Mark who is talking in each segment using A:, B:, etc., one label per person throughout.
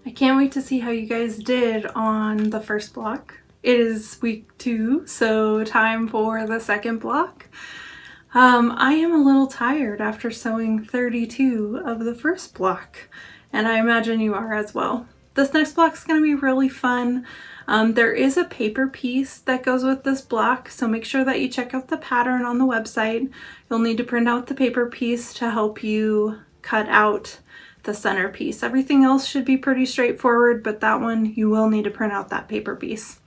A: I can't wait to see how you guys did on the first block. It is week 2, so time for the second block. I am a little tired after sewing 32 of the first block, and I imagine you are as well. This next block is going to be really fun. There is a paper piece that goes with this block, so make sure that you check out the pattern on the website. You'll need to print out the paper piece to help you cut out the centerpiece. Everything else should be pretty straightforward, but that one you will need to print out that paper piece.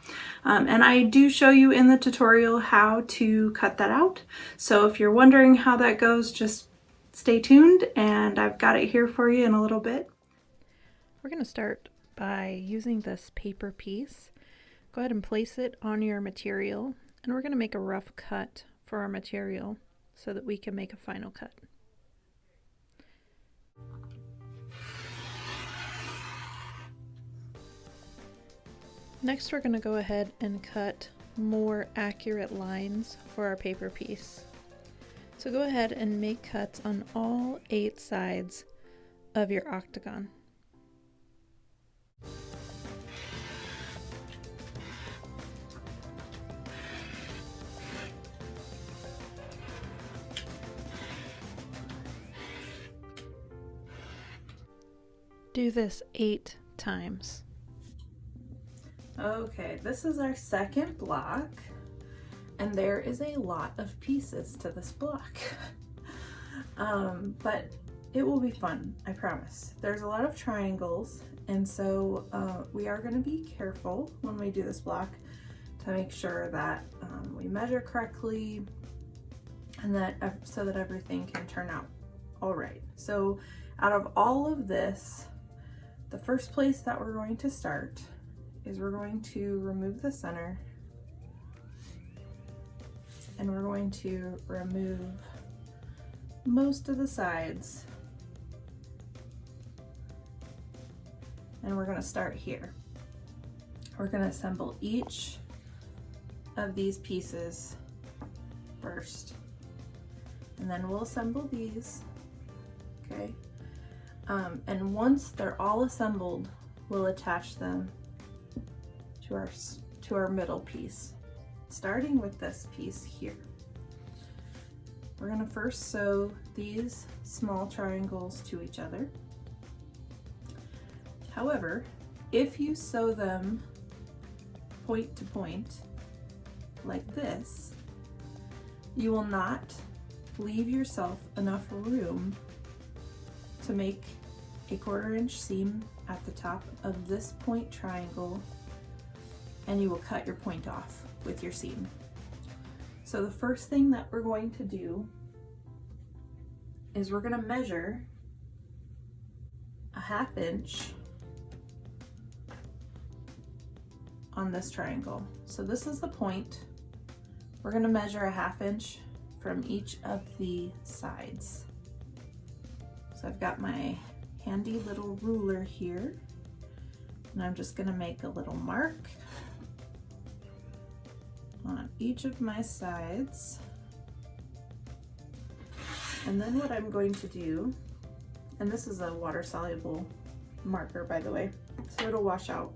A: And I do show you in the tutorial how to cut that out. So if you're wondering how that goes, just stay tuned and I've got it here for you in a little bit.
B: We're going to start by using this paper piece. Go ahead and place it on your material, and we're going to make a rough cut for our material so that we can make a final cut. Next, we're going to go ahead and cut more accurate lines for our paper piece. So go ahead and make cuts on all 8 sides of your octagon. Do this 8 times.
A: Okay, this is our second block, and there is a lot of pieces to this block. But it will be fun, I promise. There's a lot of triangles, and so we are going to be careful when we do this block to make sure that we measure correctly and that so that everything can turn out all right. So out of all of this, the first place that we're going to start is we're going to remove the center, and we're going to remove most of the sides, and we're going to start here. We're going to assemble each of these pieces first, and then we'll assemble these, okay? And once they're all assembled, we'll attach them to our middle piece, starting with this piece here. We're going to first sew these small triangles to each other. However, if you sew them point to point like this, you will not leave yourself enough room to make a 1/4 inch seam at the top of this point triangle, and you will cut your point off with your seam. So the first thing that we're going to do is we're going to measure a 1/2 inch on this triangle. So this is the point. We're going to measure a 1/2 inch from each of the sides. So I've got my handy little ruler here, and I'm just going to make a little mark on each of my sides. And then what I'm going to do, and this is a water soluble marker, by the way, so it'll wash out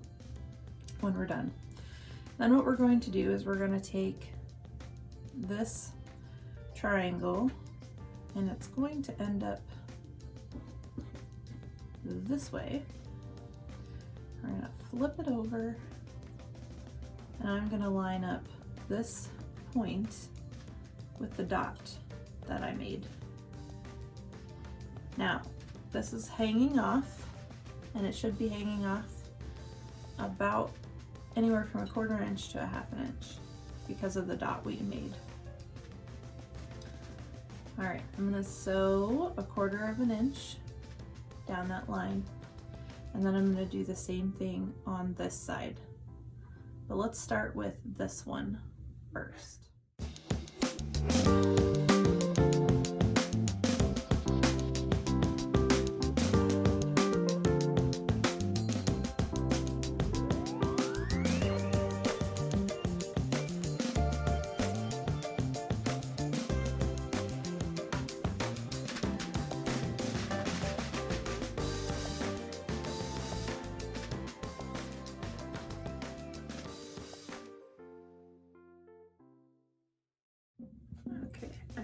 A: when we're done. Then what we're going to do is we're going to take this triangle, and it's going to end up this way. We're going to flip it over, and I'm going to line up this point with the dot that I made. Now, this is hanging off, and it should be hanging off about anywhere from a 1/4 inch to a 1/2 inch because of the dot we made. All right, I'm going to sew a 1/4 inch down that line, and then I'm going to do the same thing on this side. But let's start with this one first.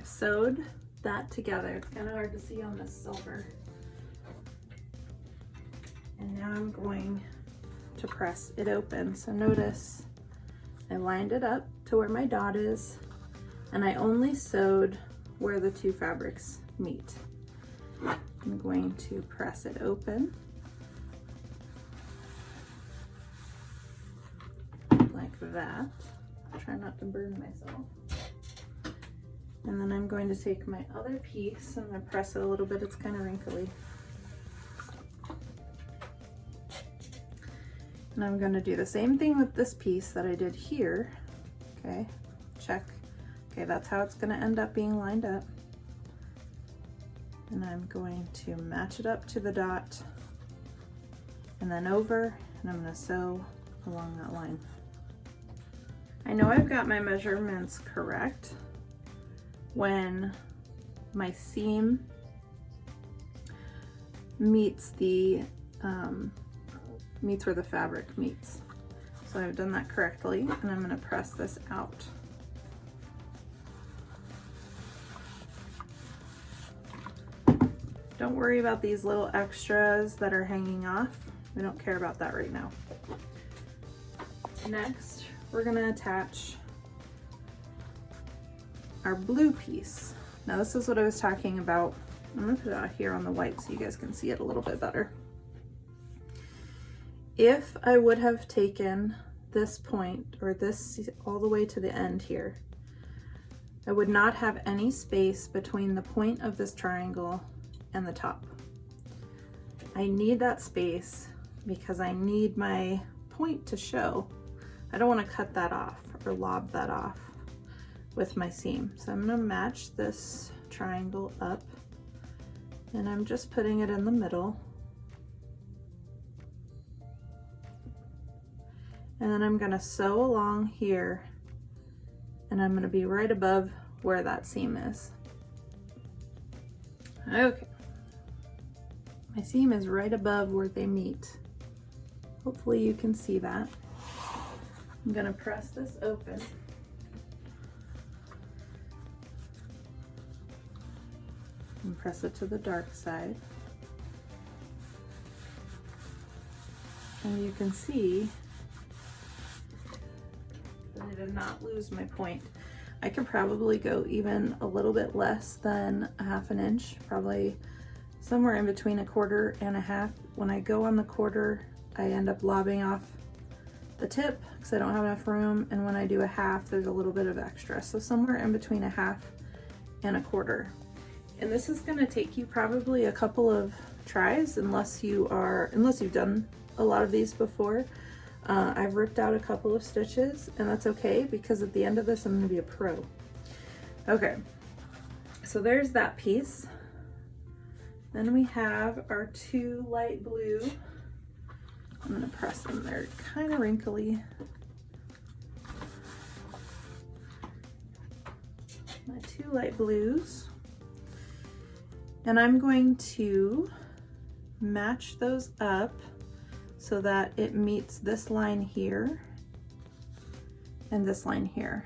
A: sewed that together. It's kind of hard to see on this silver. And now I'm going to press it open. So notice I lined it up to where my dot is, and I only sewed where the two fabrics meet. I'm going to press it open like that. Try not to burn myself. And then I'm going to take my other piece, I'm going to press it a little bit, it's kind of wrinkly. And I'm going to do the same thing with this piece that I did here. Okay, check. Okay, that's how it's going to end up being lined up. And I'm going to match it up to the dot and then over, and I'm going to sew along that line. I know I've got my measurements correct when my seam meets the meets where the fabric meets. So I've done that correctly, and I'm going to press this out. Don't worry about these little extras that are hanging off. We don't care about that right now. Next, we're going to attach our blue piece. Now this is what I was talking about. I'm going to put it out here on the white so you guys can see it a little bit better. If I would have taken this point, or this all the way to the end here, I would not have any space between the point of this triangle and the top. I need that space because I need my point to show. I don't want to cut that off or lob that off with my seam. So I'm going to match this triangle up, and I'm just putting it in the middle. And then I'm going to sew along here, and I'm going to be right above where that seam is. Okay. My seam is right above where they meet. Hopefully you can see that. I'm going to press this open. And press it to the dark side. And you can see that I did not lose my point. I could probably go even a little bit less than a ½ inch, probably somewhere in between 1/4 and 1/2. When I go on the 1/4, I end up lobbing off the tip because I don't have enough room, and when I do a 1/2, there's a little bit of extra. So somewhere in between 1/2 and 1/4. And this is going to take you probably a couple of tries unless you've done a lot of these before. I've ripped out a couple of stitches, and that's okay because at the end of this I'm going to be a pro. Okay, so there's that piece. Then we have our 2 light blue. I'm going to press them, they're kind of wrinkly. My 2 light blues. And I'm going to match those up so that it meets this line here and this line here.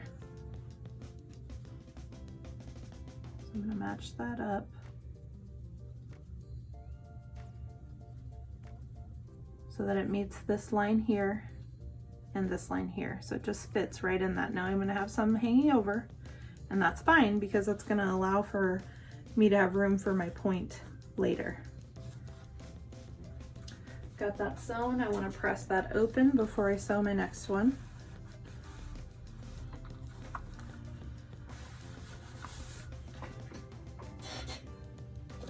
A: So I'm going to match that up. So that it meets this line here and this line here. So it just fits right in that. Now I'm going to have some hanging over, and that's fine because it's going to allow for me to have room for my point later. Got that sewn. I want to press that open before I sew my next one.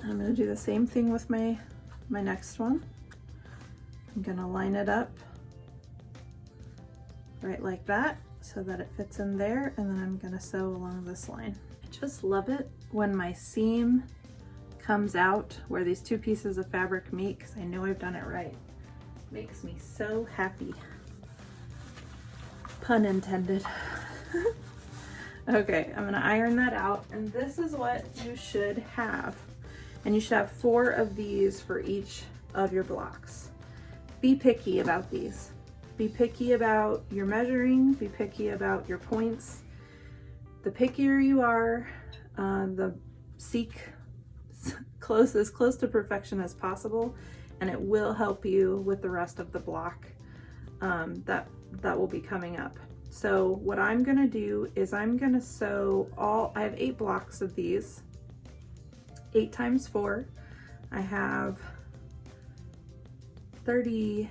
A: I'm going to do the same thing with my next one. I'm going to line it up right like that so that it fits in there, and then I'm going to sew along this line. I just love it when my seam comes out where these 2 pieces of fabric meet, because I know I've done it right. Makes me so happy. Pun intended. Okay, I'm going to iron that out, and this is what you should have. And you should have 4 of these for each of your blocks. Be picky about these. Be picky about your measuring, be picky about your points. The pickier you are, the seek as close to perfection as possible, and it will help you with the rest of the block that will be coming up. So what I'm gonna do is I'm gonna sew I have 8 blocks of these, 8 times 4. I have 32,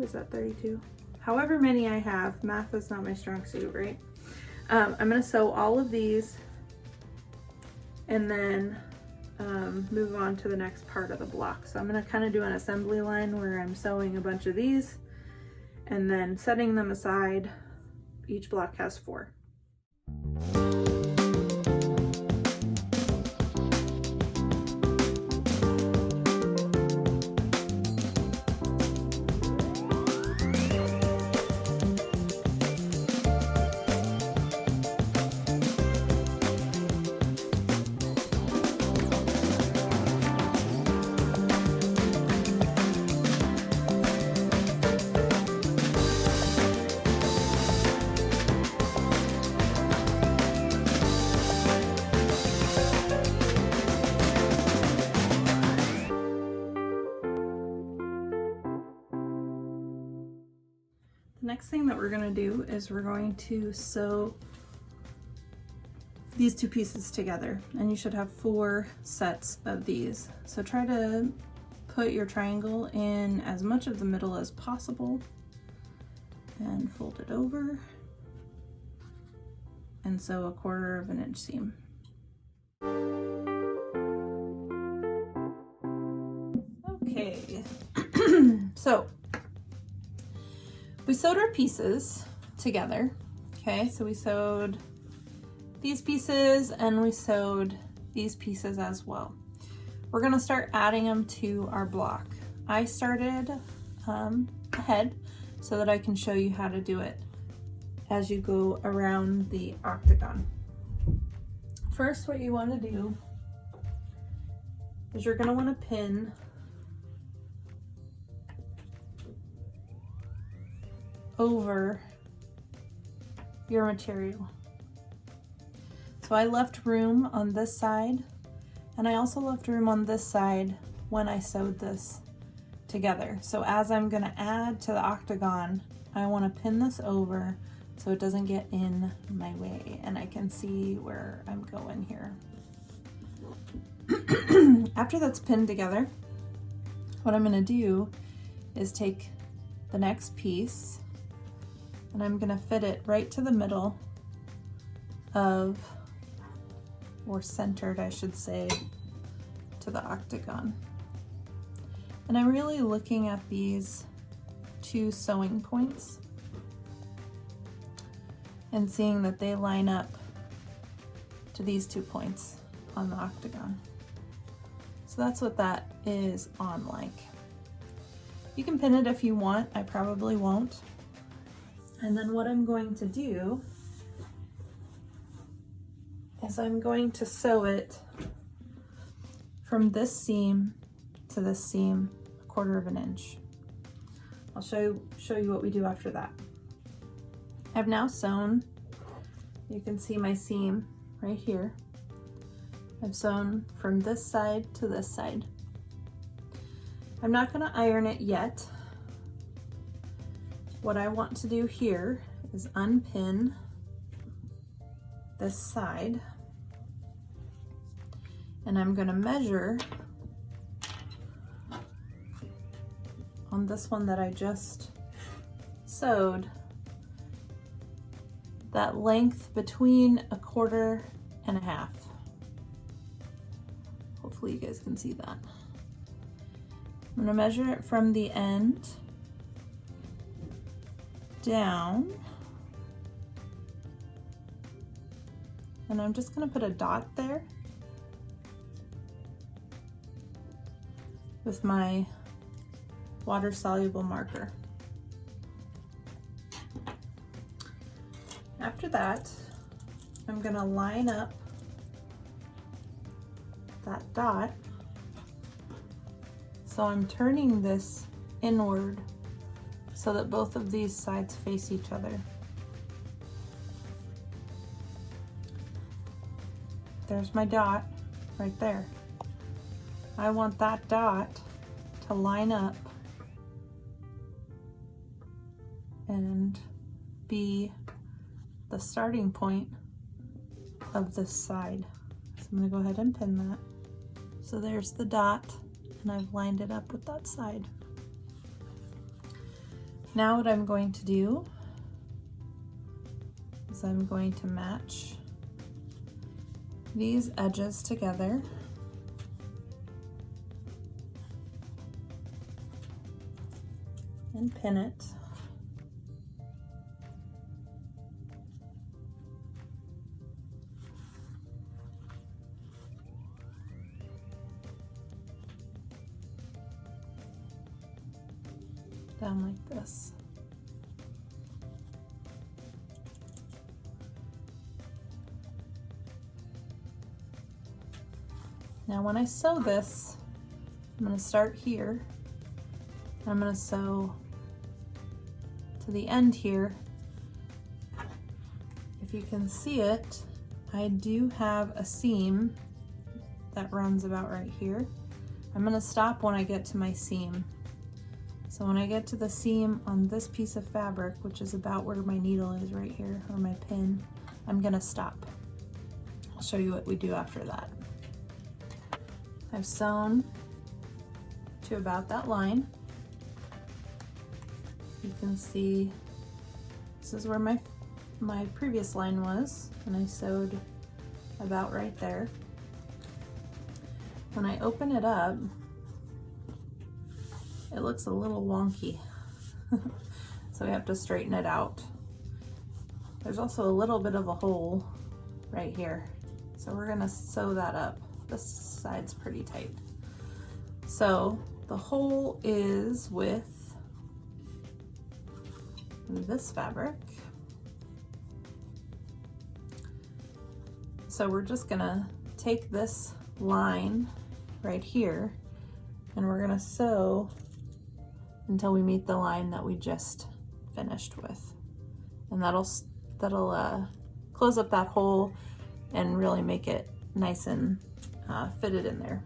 A: is that 32? However many I have, math is not my strong suit, right? I'm gonna sew all of these and then move on to the next part of the block. So I'm gonna kind of do an assembly line where I'm sewing a bunch of these and then setting them aside. Each block has 4. The next thing that we're going to do is we're going to sew these 2 pieces together, and you should have 4 sets of these. So try to put your triangle in as much of the middle as possible and fold it over and sew a 1/4 inch seam. Okay, so we sewed our pieces together. Okay, so we sewed these pieces and we sewed these pieces as well. We're gonna start adding them to our block. I started ahead so that I can show you how to do it as you go around the octagon. First, what you want to do is you're gonna want to pin over your material. So I left room on this side, and I also left room on this side when I sewed this together. So as I'm gonna add to the octagon, I want to pin this over so it doesn't get in my way and I can see where I'm going here. After that's pinned together, what I'm gonna do is take the next piece and I'm gonna fit it right to the middle of, or centered I should say, to the octagon. And I'm really looking at these 2 sewing points and seeing that they line up to these 2 points on the octagon. So that's what that is on like. You can pin it if you want, I probably won't. And then what I'm going to do is I'm going to sew it from this seam to this seam 1/4 inch. I'll show you what we do after that. I've now sewn, you can see my seam right here. I've sewn from this side to this side. I'm not going to iron it yet. What I want to do here is unpin this side, and I'm going to measure on this one that I just sewed that length between 1/4 and 1/2. Hopefully you guys can see that. I'm going to measure it from the end down, and I'm just going to put a dot there with my water-soluble marker. After that, I'm going to line up that dot, so I'm turning this inward so that both of these sides face each other. there's my dot right there. I want that dot to line up and be the starting point of this side. So I'm going to go ahead and pin that. So there's the dot, and I've lined it up with that side. Now what I'm going to do is I'm going to match these edges together. And pin it. Down like this. Now when I sew this, I'm going to start here. I'm going to sew to the end here. If you can see it, I do have a seam that runs about right here. I'm going to stop when I get to my seam. So when I get to the seam on this piece of fabric, which is about where my needle is right here, or my pin, I'm gonna stop. I'll show you what we do after that. I've sewn to about that line. You can see this is where my previous line was, and I sewed about right there. When I open it up, it looks a little wonky, so we have to straighten it out. There's also a little bit of a hole right here, so we're gonna sew that up. This side's pretty tight. So the hole is with this fabric. So we're just gonna take this line right here and we're gonna sew until we meet the line that we just finished with. And that'll close up that hole and really make it nice and fitted in there.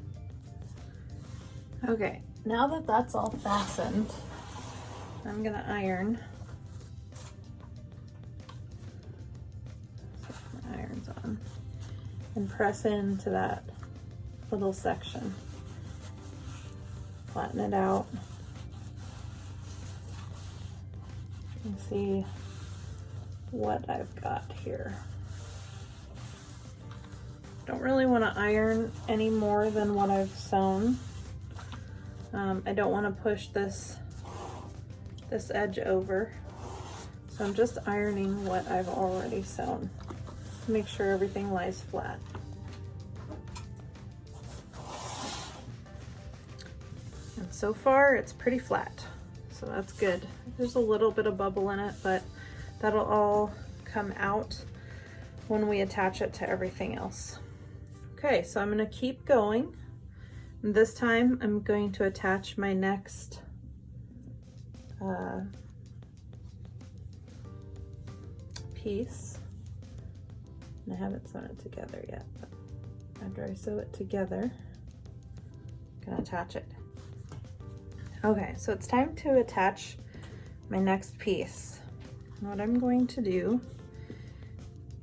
A: Okay, now that that's all fastened, I'm gonna iron. Put my irons on and press into that little section. Flatten it out. And see what I've got here. Don't really want to iron any more than what I've sewn. I don't want to push this edge over, so I'm just ironing what I've already sewn to make sure everything lies flat. And so far it's pretty flat, so that's good. There's a little bit of bubble in it, but that'll all come out when we attach it to everything else. Okay, so I'm gonna keep going. And this time I'm going to attach my next piece. And I haven't sewn it together yet, but after I sew it together, I'm gonna attach it. Okay, so it's time to attach my next piece. And what I'm going to do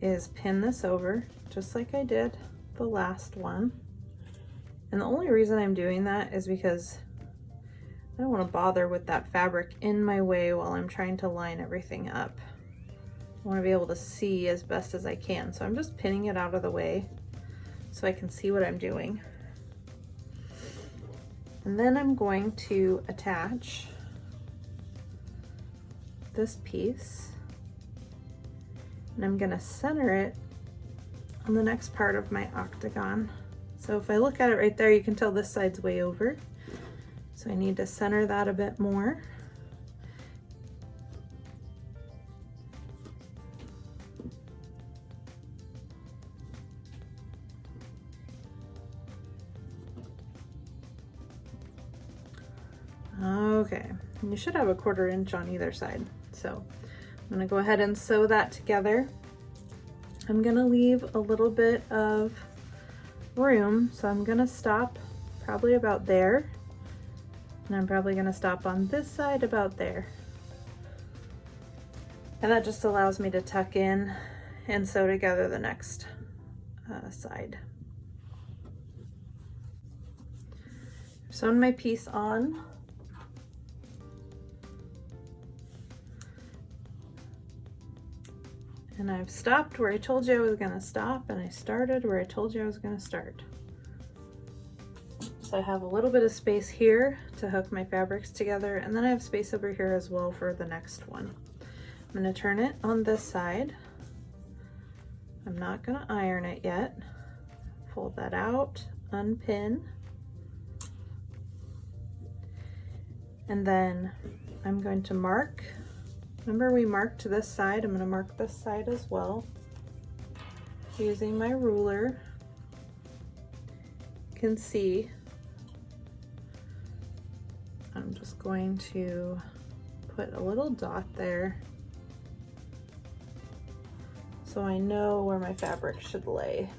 A: is pin this over just like I did the last one. And the only reason I'm doing that is because I don't want to bother with that fabric in my way while I'm trying to line everything up. I want to be able to see as best as I can. So I'm just pinning it out of the way so I can see what I'm doing. And then I'm going to attach this piece, and I'm going to center it on the next part of my octagon. So if I look at it right there, you can tell this side's way over. So I need to center that a bit more. Okay, and you should have a 1/4 inch on either side. So I'm gonna go ahead and sew that together. I'm gonna leave a little bit of room, so I'm gonna stop probably about there, and I'm probably gonna stop on this side about there. And that just allows me to tuck in and sew together the next side. I've sewn my piece on. And I've stopped where I told you I was gonna stop, and I started where I told you I was gonna start. So I have a little bit of space here to hook my fabrics together, and then I have space over here as well for the next one. I'm gonna turn it on this side. I'm not gonna iron it yet. Fold that out, unpin. And then I'm going to mark. Remember we marked this side, I'm gonna mark this side as well using my ruler. You can see I'm just going to put a little dot there so I know where my fabric should lay.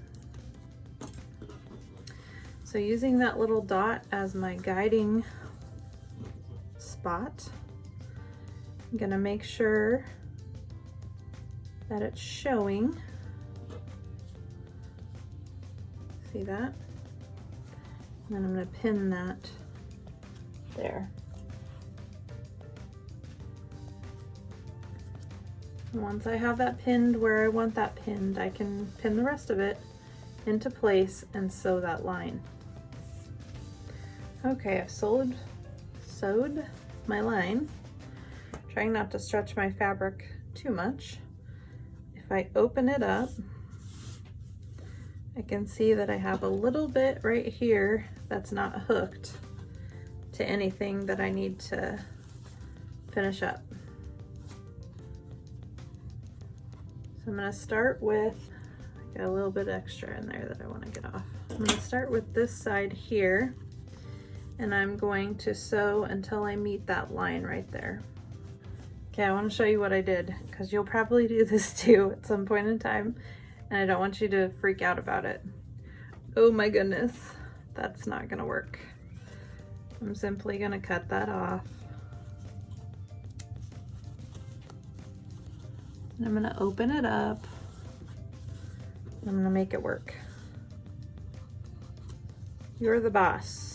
A: So using that little dot as my guiding spot, I'm gonna make sure that it's showing. See that? And then I'm gonna pin that there. And once I have that pinned where I want that pinned, I can pin the rest of it into place and sew that line. Okay, I've sewed my line, trying not to stretch my fabric too much. If I open it up, I can see that I have a little bit right here that's not hooked to anything that I need to finish up. So I'm gonna start with, I got a little bit extra in there that I wanna get off. I'm gonna start with this side here, and I'm going to sew until I meet that line right there. Okay, I want to show you what I did, because you'll probably do this too at some point in time, and I don't want you to freak out about it. Oh my goodness, that's not gonna work. I'm simply gonna cut that off. And I'm gonna open it up. I'm gonna make it work. You're the boss.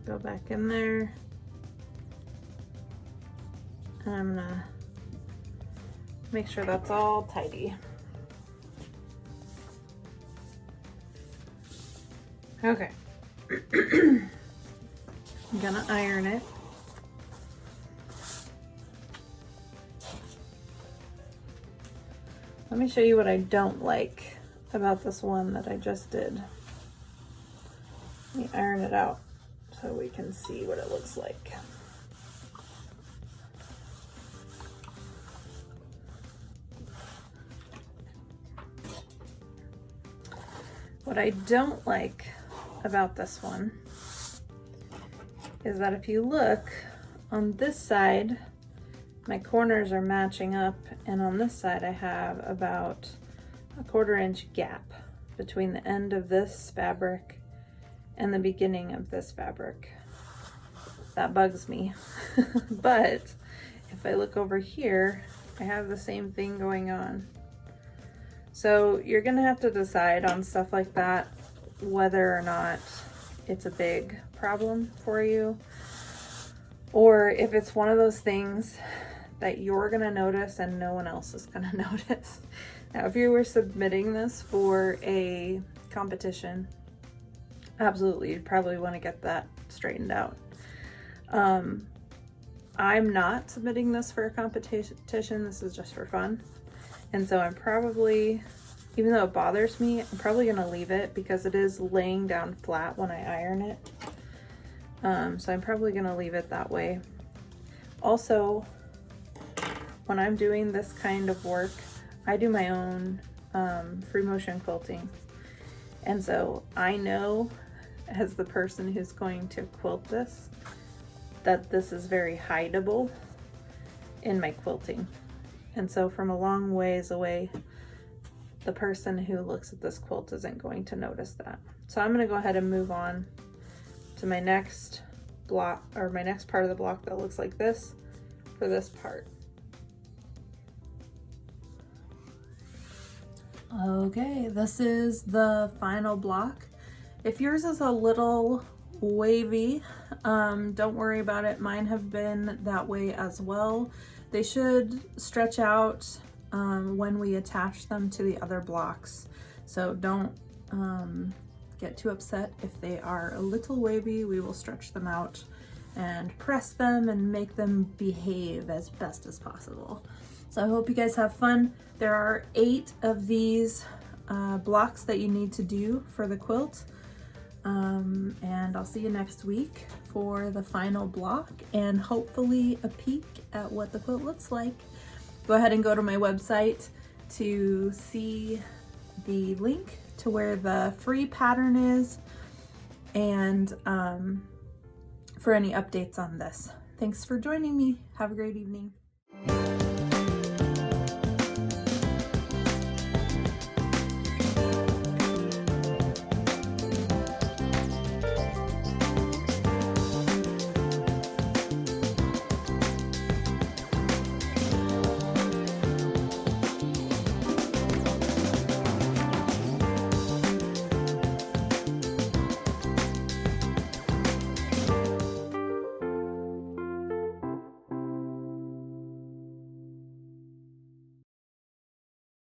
A: Go back in there, and I'm gonna make sure that's all tidy. Okay. I'm gonna iron it. Let me show you what I don't like about this one that I just did. Let me iron it out so we can see what it looks like. What I don't like about this one is that if you look on this side, my corners are matching up, and on this side I have about a 1/4 inch gap between the end of this fabric and the beginning of this fabric. That bugs me. But if I look over here, I have the same thing going on. So you're gonna have to decide on stuff like that whether or not it's a big problem for you, or if it's one of those things that you're gonna notice and no one else is gonna notice. Now, if you were submitting this for a competition, absolutely, you'd probably want to get that straightened out. I'm not submitting this for a competition. This is just for fun. And so I'm probably, even though it bothers me, I'm probably going to leave it because it is laying down flat when I iron it. So I'm probably going to leave it that way. Also, when I'm doing this kind of work, I do my own free motion quilting. And so I know, as the person who's going to quilt this, that this is very hideable in my quilting. And so from a long ways away, the person who looks at this quilt isn't going to notice that. So I'm going to go ahead and move on to my next block, or my next part of the block that looks like this for this part. Okay, this is the final block. If yours is a little wavy, don't worry about it. Mine have been that way as well. They should stretch out when we attach them to the other blocks. So don't get too upset if they are a little wavy. We will stretch them out and press them and make them behave as best as possible. So I hope you guys have fun. There are 8 of these blocks that you need to do for the quilt. And I'll see you next week for the final block and hopefully a peek at what the quilt looks like. Go ahead and go to my website to see the link to where the free pattern is and for any updates on this. Thanks for joining me. Have a great evening.